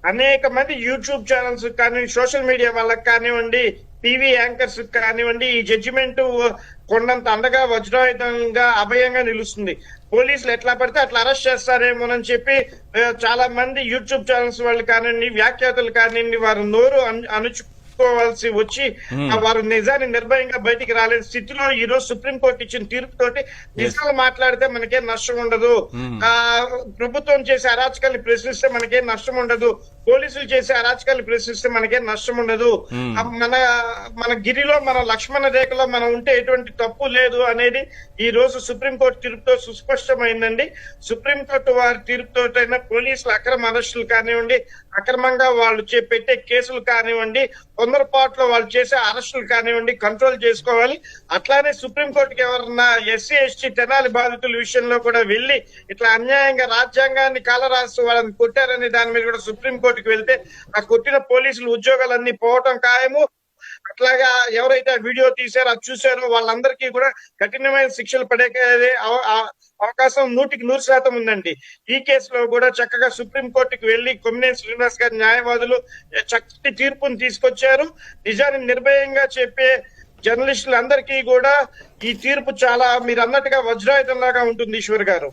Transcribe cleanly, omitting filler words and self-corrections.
అనేక మంది YouTube channels కానీ, సోషల్ మీడియా వాళ్ళకి కానివ్వండి, టీవీ యాంకర్స్ కానివ్వండి, ఈ జడ్జిమెంట్ కొండంత అండగా వజ్రాయుధంగా అభయంగా నిలుస్తుంది. పోలీసులు ఎట్లా పడితే అట్లా అరెస్ట్ చేస్తారేమోనని చెప్పి చాలా మంది యూట్యూబ్ ఛానల్స్ వాళ్ళు కానివ్వండి, వ్యాఖ్యాతలు కానివ్వండి, వారు నోరు అణుచుకోవాల్సి వచ్చి వారు నిజాన్ని నిర్భయంగా బయటికి రాలేని స్థితిలో ఈ రోజు సుప్రీంకోర్టు ఇచ్చిన తీర్పుతోటి నిజాలు మాట్లాడితే మనకేం నష్టం ఉండదు, ప్రభుత్వం చేసే అరాచకాన్ని ప్రశ్నిస్తే మనకేం నష్టం ఉండదు, పోలీసులు చేసే అరాచకాన్ని ప్రశ్నిస్తే మనకేం నష్టం ఉండదు, మన గిరిలో మన లక్ష్మణ రేఖలో మనం ఉంటే ఎటువంటి తప్పు లేదు అనేది ఈ రోజు సుప్రీంకోర్టు తీర్పుతో సుస్పష్టమైందండి. సుప్రీంకోర్టు వారి తీర్పుతోటైనా పోలీసులు అక్రమ అరెస్టులు కానివ్వండి, అక్రమంగా వాళ్ళు పెట్టే కేసులు కానివ్వండి, తొందరపాటులో వాళ్ళు చేసే అరెస్టులు కానివ్వండి కంట్రోల్ చేసుకోవాలి. అట్లానే సుప్రీంకోర్టుకి ఎవరన్నా ఎస్సీ ఎస్టీ తెనాలి బాధితుల విషయంలో కూడా వెళ్లి ఇట్లా అన్యాయంగా రాజ్యాంగాన్ని కాలరాస్తూ వాళ్ళని కొట్టారనే దాని మీద కూడా సుప్రీంకోర్టుకి వెళ్తే ఆ కొట్టిన పోలీసులు ఉద్యోగాలన్నీ పోవటం ఖాయము. అట్లాగా ఎవరైతే ఆ వీడియో తీశారో అది చూశారో వాళ్ళందరికీ కూడా కఠినమైన శిక్షలు పడే అవకాశం 100% ఉందండి. ఈ కేసులో కూడా చక్కగా సుప్రీంకోర్టుకి వెళ్లి కొమ్మినేని శ్రీనివాస్ గారి న్యాయవాదులు చక్కటి తీర్పును తీసుకొచ్చారు. నిజాన్ని నిర్భయంగా చెప్పే జర్నలిస్టులందరికీ కూడా ఈ తీర్పు చాలా మీరు అన్నట్టుగా వజ్రాయుధంలాగా ఉంటుంది ఈశ్వర్ గారు.